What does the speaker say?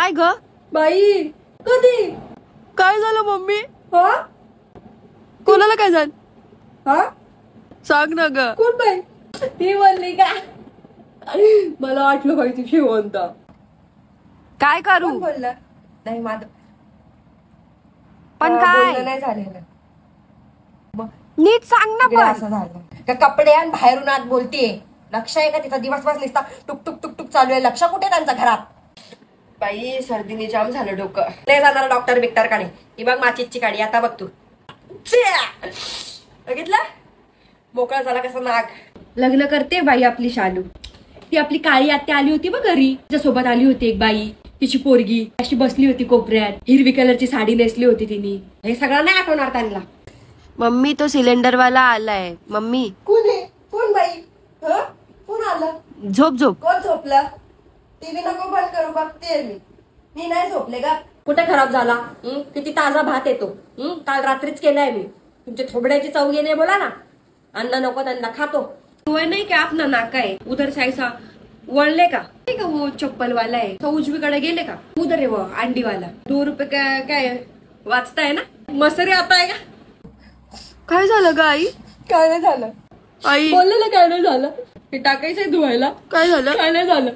काय ग बाई? कधी? काय झालं मम्मी? हा? कोणाला काय झालं? हा? सांग ना ग. कोण बाई? ती बोलली का? मला वाटलं बाई ती शेवंत. काय करू? कोण बोलला? नाही माझं पण काय बोलणं नाही झालेलं. नीट सांग ना. इकडे पण असं झालं का कपडे आणि बाहेरून आत बोलतीये. लक्ष आहे का तिचा दिवसभर निसता टुक टुक टुक टुक चालू आहे. लक्ष कुठे त्यांच्या घरात? बाई सर्दीने जाम झालं डोकं. नाही जाणार डॉक्टर बिक्टर काढे. ही बघ माचीची काढी. आता बघ तू बघितलं मोकळा झाला कसा नाग. लग्न करते बाई आपली शालू. ती आपली काळी आत्या आली होती बघ घरी. तिच्यासोबत आली होती एक बाई. तिची पोरगी अशी बसली होती कोपऱ्यात. हिरवी कलरची साडी नेसली होती तिने. हे सगळं नाही आठवणार त्यांना. मम्मी तो सिलेंडर वाला आलाय. मम्मी कोण आहे? कोण बाई? कोण आलं? झोप झोप. कोण झोपलं? टीव्ही नको बंद करू. बघते मी नाही झोपले का? कुठे खराब झाला? किती ताजा भात येतो. काल रात्रीच केलाय मी. तुमच्या थोबड्याची चव गेली बोला ना. अन्न नको त्यांना खातो. वय नाही का आपला नाका आहे उधर सायसा वळले का? वो चप्पल वाला आहे तो उजवीकडे गेले का? उधर आहे वो अंडीवाला. 2 रुपये काय वाचताय ना? मसरी आता आहे का? काय झालं ग आई? काय नाही झालं आई बोललेलं. काय नाही झालं. हे टाकायचंय धुवायला. काय झालं? काय नाही झालं.